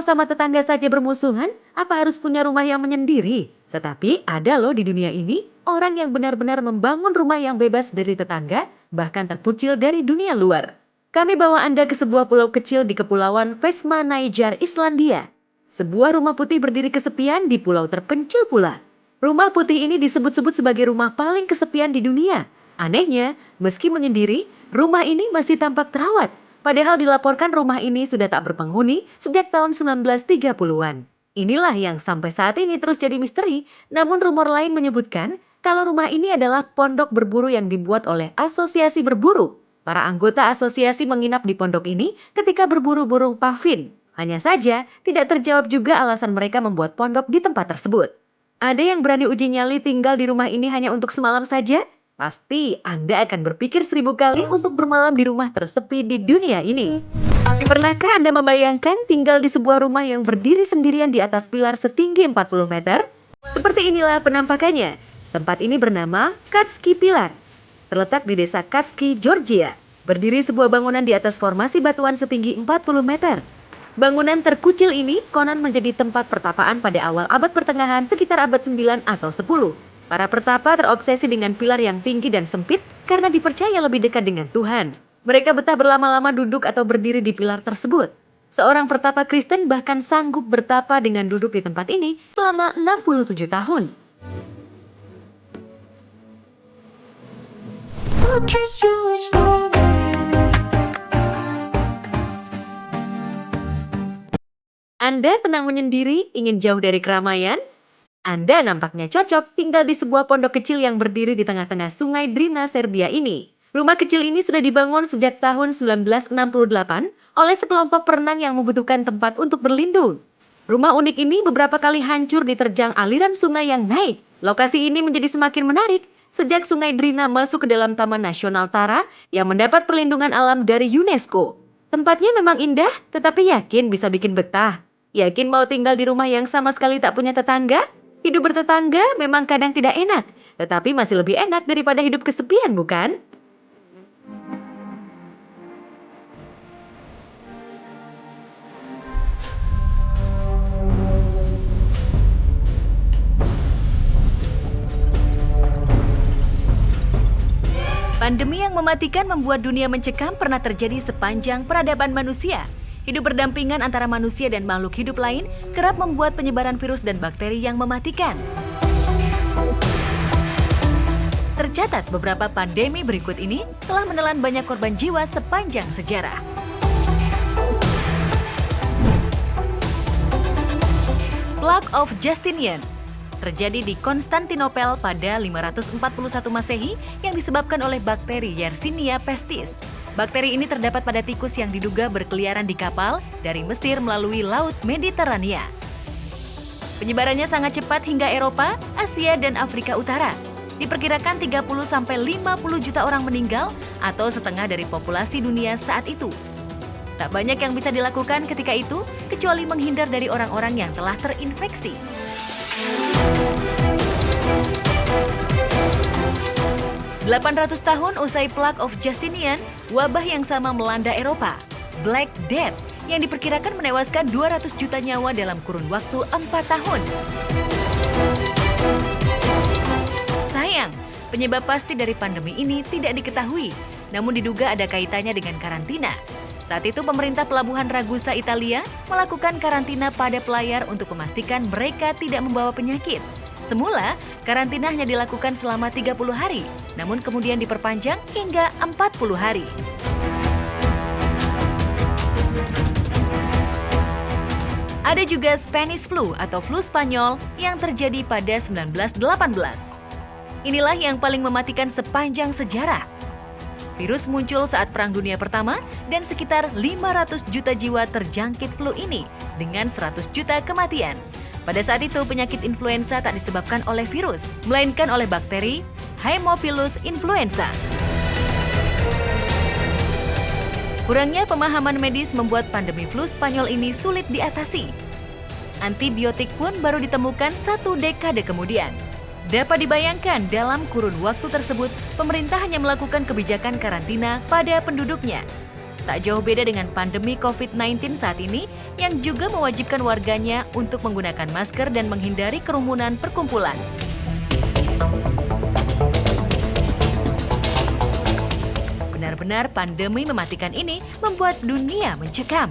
sama tetangga saja bermusuhan, apa harus punya rumah yang menyendiri? Tetapi ada loh di dunia ini, orang yang benar-benar membangun rumah yang bebas dari tetangga, bahkan terpucil dari dunia luar. Kami bawa Anda ke sebuah pulau kecil di Kepulauan Vestmannaeyjar, Islandia. Sebuah rumah putih berdiri kesepian di pulau terpencil pula. Rumah putih ini disebut-sebut sebagai rumah paling kesepian di dunia. Anehnya, meski menyendiri, rumah ini masih tampak terawat. Padahal dilaporkan rumah ini sudah tak berpenghuni sejak tahun 1930-an. Inilah yang sampai saat ini terus jadi misteri, namun rumor lain menyebutkan kalau rumah ini adalah pondok berburu yang dibuat oleh asosiasi berburu. Para anggota asosiasi menginap di pondok ini ketika berburu burung pavin. Hanya saja, tidak terjawab juga alasan mereka membuat pondok di tempat tersebut. Ada yang berani uji nyali tinggal di rumah ini hanya untuk semalam saja? Pasti Anda akan berpikir 1000 kali untuk bermalam di rumah tersepi di dunia ini. Pernahkah Anda membayangkan tinggal di sebuah rumah yang berdiri sendirian di atas pilar setinggi 40 meter? Seperti inilah penampakannya. Tempat ini bernama Katski Pilar. Terletak di desa Katski, Georgia. Berdiri sebuah bangunan di atas formasi batuan setinggi 40 meter. Bangunan terkucil ini konon menjadi tempat pertapaan pada awal abad pertengahan sekitar abad 9 atau 10. Para pertapa terobsesi dengan pilar yang tinggi dan sempit karena dipercaya lebih dekat dengan Tuhan. Mereka betah berlama-lama duduk atau berdiri di pilar tersebut. Seorang pertapa Kristen bahkan sanggup bertapa dengan duduk di tempat ini selama 67 tahun. Anda tenang menyendiri, ingin jauh dari keramaian? Anda nampaknya cocok tinggal di sebuah pondok kecil yang berdiri di tengah-tengah sungai Drina, Serbia ini. Rumah kecil ini sudah dibangun sejak tahun 1968 oleh sekelompok perenang yang membutuhkan tempat untuk berlindung. Rumah unik ini beberapa kali hancur diterjang aliran sungai yang naik. Lokasi ini menjadi semakin menarik sejak sungai Drina masuk ke dalam Taman Nasional Tara yang mendapat perlindungan alam dari UNESCO. Tempatnya memang indah, tetapi yakin bisa bikin betah. Yakin mau tinggal di rumah yang sama sekali tak punya tetangga? Hidup bertetangga memang kadang tidak enak, tetapi masih lebih enak daripada hidup kesepian, bukan? Pandemi yang mematikan membuat dunia mencekam pernah terjadi sepanjang peradaban manusia. Hidup berdampingan antara manusia dan makhluk hidup lain kerap membuat penyebaran virus dan bakteri yang mematikan. Tercatat beberapa pandemi berikut ini telah menelan banyak korban jiwa sepanjang sejarah. Plague of Justinian terjadi di Konstantinopel pada 541 Masehi yang disebabkan oleh bakteri Yersinia pestis. Bakteri ini terdapat pada tikus yang diduga berkeliaran di kapal dari Mesir melalui Laut Mediterania. Penyebarannya sangat cepat hingga Eropa, Asia, dan Afrika Utara. Diperkirakan 30-50 juta orang meninggal atau setengah dari populasi dunia saat itu. Tak banyak yang bisa dilakukan ketika itu kecuali menghindar dari orang-orang yang telah terinfeksi. 800 tahun usai Plague of Justinian, wabah yang sama melanda Eropa, Black Death, yang diperkirakan menewaskan 200 juta nyawa dalam kurun waktu 4 tahun. Sayang, penyebab pasti dari pandemi ini tidak diketahui, namun diduga ada kaitannya dengan karantina. Saat itu pemerintah pelabuhan Ragusa, Italia, melakukan karantina pada pelayar untuk memastikan mereka tidak membawa penyakit. Semula, karantina hanya dilakukan selama 30 hari, namun kemudian diperpanjang hingga 40 hari. Ada juga Spanish flu atau flu Spanyol yang terjadi pada 1918. Inilah yang paling mematikan sepanjang sejarah. Virus muncul saat Perang Dunia Pertama dan sekitar 500 juta jiwa terjangkit flu ini dengan 100 juta kematian. Pada saat itu, penyakit influenza tak disebabkan oleh virus, melainkan oleh bakteri Haemophilus influenza. Kurangnya pemahaman medis membuat pandemi flu Spanyol ini sulit diatasi. Antibiotik pun baru ditemukan 1 dekade kemudian. Dapat dibayangkan dalam kurun waktu tersebut, pemerintah hanya melakukan kebijakan karantina pada penduduknya. Tak jauh beda dengan pandemi COVID-19 saat ini yang juga mewajibkan warganya untuk menggunakan masker dan menghindari kerumunan perkumpulan. Benar-benar pandemi mematikan ini membuat dunia mencekam.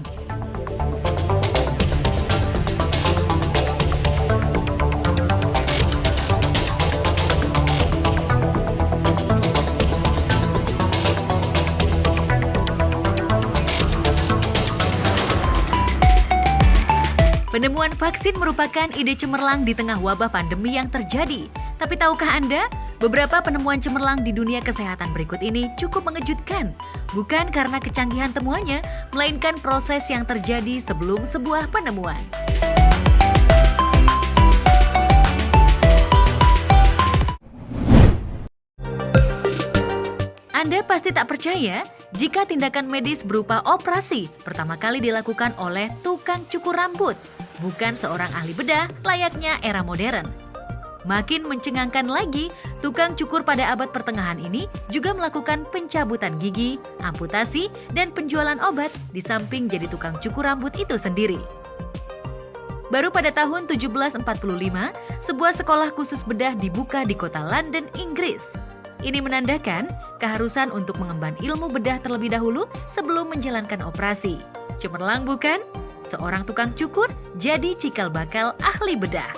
Penemuan vaksin merupakan ide cemerlang di tengah wabah pandemi yang terjadi. Tapi tahukah Anda, beberapa penemuan cemerlang di dunia kesehatan berikut ini cukup mengejutkan. Bukan karena kecanggihan temuannya, melainkan proses yang terjadi sebelum sebuah penemuan. Anda pasti tak percaya jika tindakan medis berupa operasi pertama kali dilakukan oleh tukang cukur rambut, bukan seorang ahli bedah layaknya era modern. Makin mencengangkan lagi, tukang cukur pada abad pertengahan ini juga melakukan pencabutan gigi, amputasi, dan penjualan obat di samping jadi tukang cukur rambut itu sendiri. Baru pada tahun 1745, sebuah sekolah khusus bedah dibuka di kota London, Inggris. Ini menandakan keharusan untuk mengemban ilmu bedah terlebih dahulu sebelum menjalankan operasi. Cemerlang bukan? Seorang tukang cukur jadi cikal bakal ahli bedah.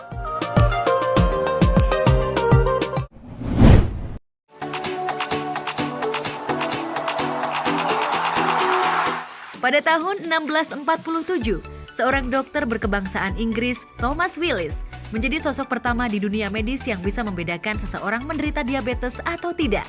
Pada tahun 1647, seorang dokter berkebangsaan Inggris, Thomas Willis, menjadi sosok pertama di dunia medis yang bisa membedakan seseorang menderita diabetes atau tidak.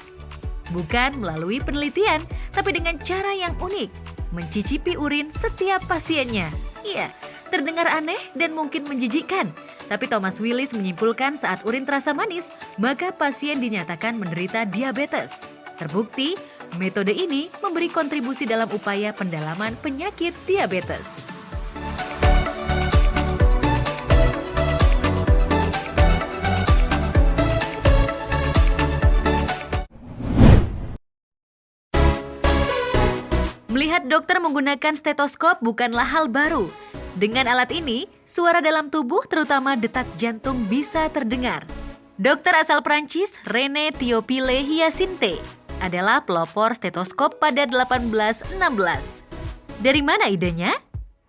Bukan melalui penelitian, tapi dengan cara yang unik, mencicipi urin setiap pasiennya. Iya, terdengar aneh dan mungkin menjijikkan, tapi Thomas Willis menyimpulkan saat urin terasa manis, maka pasien dinyatakan menderita diabetes. Terbukti, metode ini memberi kontribusi dalam upaya pendalaman penyakit diabetes. Melihat dokter menggunakan stetoskop bukanlah hal baru. Dengan alat ini, suara dalam tubuh terutama detak jantung bisa terdengar. Dokter asal Prancis, René Théophile Hyacinthe, adalah pelopor stetoskop pada 1816. Dari mana idenya?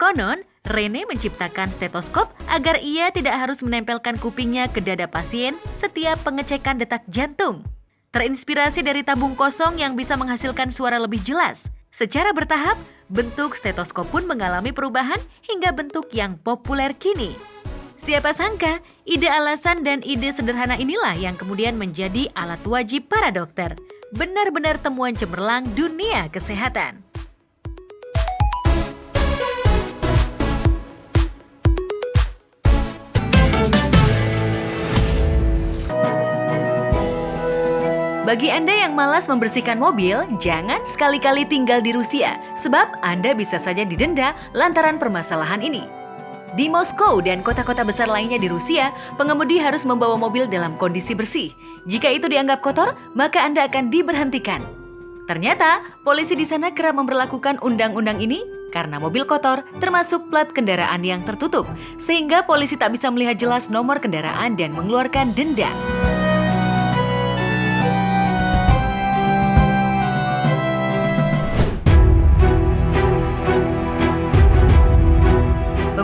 Konon, René menciptakan stetoskop agar ia tidak harus menempelkan kupingnya ke dada pasien setiap pengecekan detak jantung. Terinspirasi dari tabung kosong yang bisa menghasilkan suara lebih jelas. Secara bertahap, bentuk stetoskop pun mengalami perubahan hingga bentuk yang populer kini. Siapa sangka, ide alasan dan ide sederhana inilah yang kemudian menjadi alat wajib para dokter. Benar-benar temuan cemerlang dunia kesehatan. Bagi Anda yang malas membersihkan mobil, jangan sekali-kali tinggal di Rusia, sebab Anda bisa saja didenda lantaran permasalahan ini. Di Moskow dan kota-kota besar lainnya di Rusia, pengemudi harus membawa mobil dalam kondisi bersih. Jika itu dianggap kotor, maka Anda akan diberhentikan. Ternyata, polisi di sana kerap memberlakukan undang-undang ini karena mobil kotor termasuk plat kendaraan yang tertutup, sehingga polisi tak bisa melihat jelas nomor kendaraan dan mengeluarkan denda.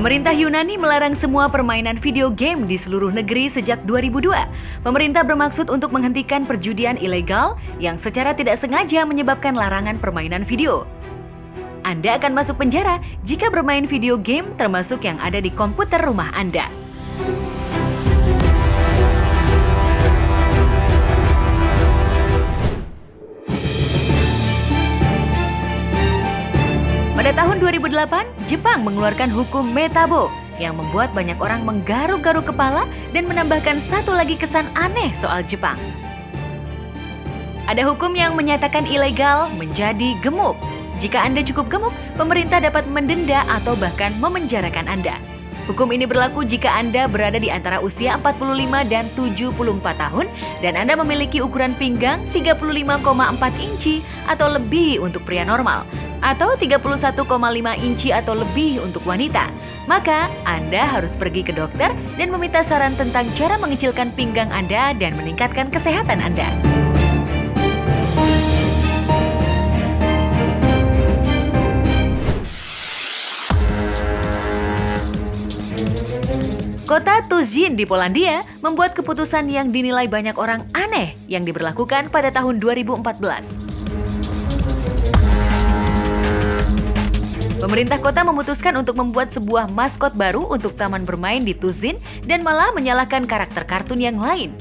Pemerintah Yunani melarang semua permainan video game di seluruh negeri sejak 2002. Pemerintah bermaksud untuk menghentikan perjudian ilegal yang secara tidak sengaja menyebabkan larangan permainan video. Anda akan masuk penjara jika bermain video game termasuk yang ada di komputer rumah Anda. Pada tahun 2008, Jepang mengeluarkan hukum Metabo yang membuat banyak orang menggaruk-garuk kepala dan menambahkan satu lagi kesan aneh soal Jepang. Ada hukum yang menyatakan ilegal menjadi gemuk. Jika Anda cukup gemuk, pemerintah dapat mendenda atau bahkan memenjarakan Anda. Hukum ini berlaku jika Anda berada di antara usia 45 dan 74 tahun dan Anda memiliki ukuran pinggang 35,4 inci atau lebih untuk pria normal atau 31,5 inci atau lebih untuk wanita. Maka Anda harus pergi ke dokter dan meminta saran tentang cara mengecilkan pinggang Anda dan meningkatkan kesehatan Anda. Kota Tuzin di Polandia membuat keputusan yang dinilai banyak orang aneh yang diberlakukan pada tahun 2014. Pemerintah kota memutuskan untuk membuat sebuah maskot baru untuk taman bermain di Tuzin dan malah menyalahkan karakter kartun yang lain.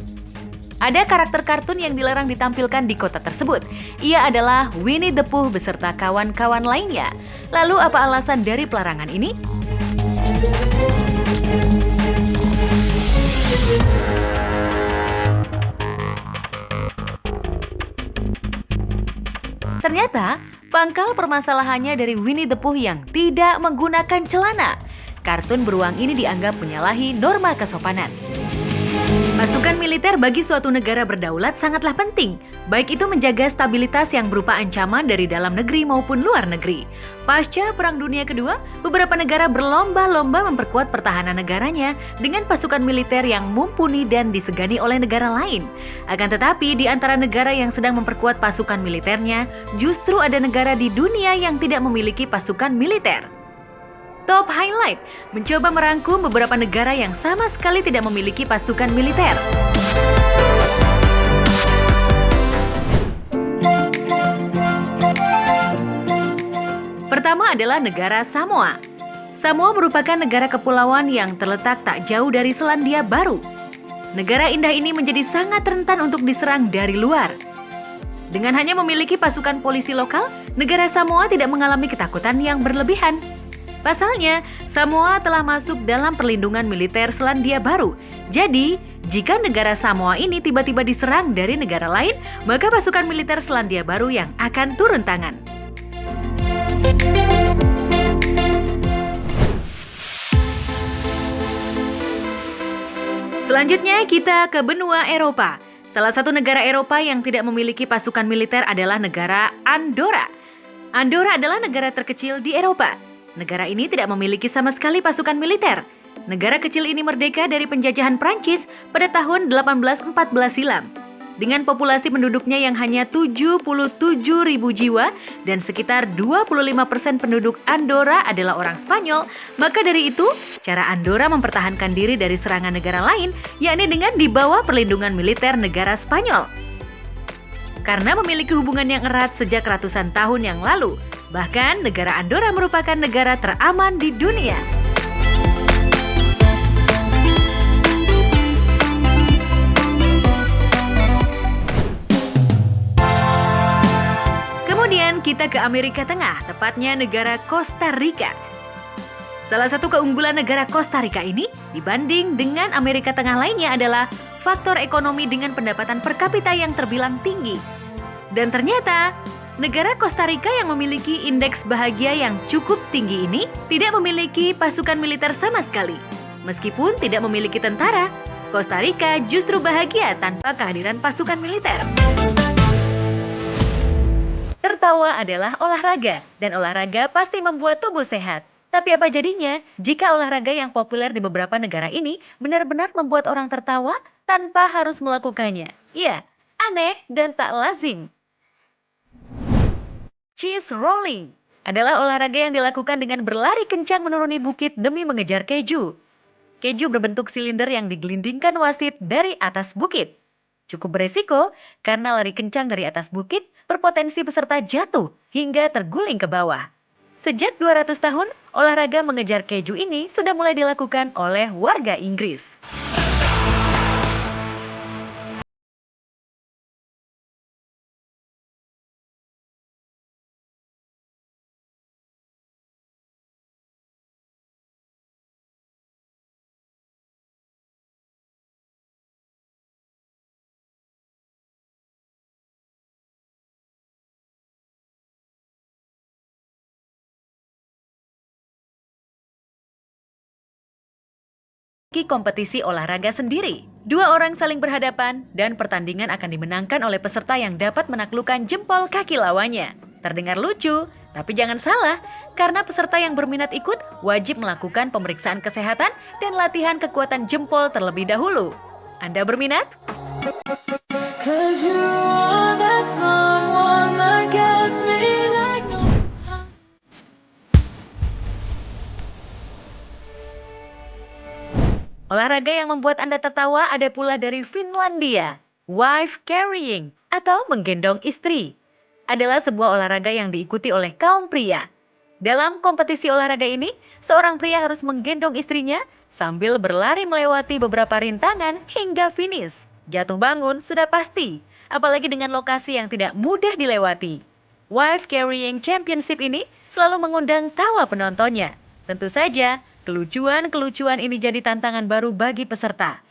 Ada karakter kartun yang dilarang ditampilkan di kota tersebut. Ia adalah Winnie the Pooh beserta kawan-kawan lainnya. Lalu apa alasan dari pelarangan ini? Ternyata, pangkal permasalahannya dari Winnie the Pooh yang tidak menggunakan celana. Kartun beruang ini dianggap menyalahi norma kesopanan. Pasukan militer bagi suatu negara berdaulat sangatlah penting, baik itu menjaga stabilitas yang berupa ancaman dari dalam negeri maupun luar negeri. Pasca Perang Dunia Kedua, beberapa negara berlomba-lomba memperkuat pertahanan negaranya dengan pasukan militer yang mumpuni dan disegani oleh negara lain. Akan tetapi, di antara negara yang sedang memperkuat pasukan militernya, justru ada negara di dunia yang tidak memiliki pasukan militer. Top Highlight mencoba merangkum beberapa negara yang sama sekali tidak memiliki pasukan militer. Pertama adalah negara Samoa. Samoa merupakan negara kepulauan yang terletak tak jauh dari Selandia Baru. Negara indah ini menjadi sangat rentan untuk diserang dari luar. Dengan hanya memiliki pasukan polisi lokal, negara Samoa tidak mengalami ketakutan yang berlebihan. Pasalnya, Samoa telah masuk dalam perlindungan militer Selandia Baru. Jadi, jika negara Samoa ini tiba-tiba diserang dari negara lain, maka pasukan militer Selandia Baru yang akan turun tangan. Selanjutnya, kita ke benua Eropa. Salah satu negara Eropa yang tidak memiliki pasukan militer adalah negara Andorra. Andorra adalah negara terkecil di Eropa. Negara ini tidak memiliki sama sekali pasukan militer. Negara kecil ini merdeka dari penjajahan Prancis pada tahun 1814 silam. Dengan populasi penduduknya yang hanya 77.000 jiwa dan sekitar 25% penduduk Andorra adalah orang Spanyol, maka dari itu, cara Andorra mempertahankan diri dari serangan negara lain, yakni dengan di bawah perlindungan militer negara Spanyol. Karena memiliki hubungan yang erat sejak ratusan tahun yang lalu, bahkan negara Andorra merupakan negara teraman di dunia. Kemudian kita ke Amerika Tengah, tepatnya negara Costa Rica. Salah satu keunggulan negara Costa Rica ini dibanding dengan Amerika Tengah lainnya adalah faktor ekonomi dengan pendapatan per kapita yang terbilang tinggi. Dan ternyata, negara Costa Rica yang memiliki indeks bahagia yang cukup tinggi ini tidak memiliki pasukan militer sama sekali. Meskipun tidak memiliki tentara, Costa Rica justru bahagia tanpa kehadiran pasukan militer. Tertawa adalah olahraga, dan olahraga pasti membuat tubuh sehat. Tapi apa jadinya jika olahraga yang populer di beberapa negara ini benar-benar membuat orang tertawa tanpa harus melakukannya? Iya, aneh dan tak lazim. Cheese rolling adalah olahraga yang dilakukan dengan berlari kencang menuruni bukit demi mengejar keju. Keju berbentuk silinder yang digelindingkan wasit dari atas bukit. Cukup beresiko karena lari kencang dari atas bukit berpotensi peserta jatuh hingga terguling ke bawah. Sejak 200 tahun, olahraga mengejar keju ini sudah mulai dilakukan oleh warga Inggris. kompetisi olahraga sendiri. Dua orang saling berhadapan dan pertandingan akan dimenangkan oleh peserta yang dapat menaklukkan jempol kaki lawannya. Terdengar lucu, tapi jangan salah, karena peserta yang berminat ikut wajib melakukan pemeriksaan kesehatan dan latihan kekuatan jempol terlebih dahulu. Anda berminat? Olahraga yang membuat Anda tertawa ada pula dari Finlandia. Wife carrying atau menggendong istri adalah sebuah olahraga yang diikuti oleh kaum pria. Dalam kompetisi olahraga ini, seorang pria harus menggendong istrinya sambil berlari melewati beberapa rintangan hingga finish. Jatuh bangun sudah pasti, apalagi dengan lokasi yang tidak mudah dilewati. Wife Carrying Championship ini selalu mengundang tawa penontonnya. Tentu saja, kelucuan-kelucuan ini jadi tantangan baru bagi peserta.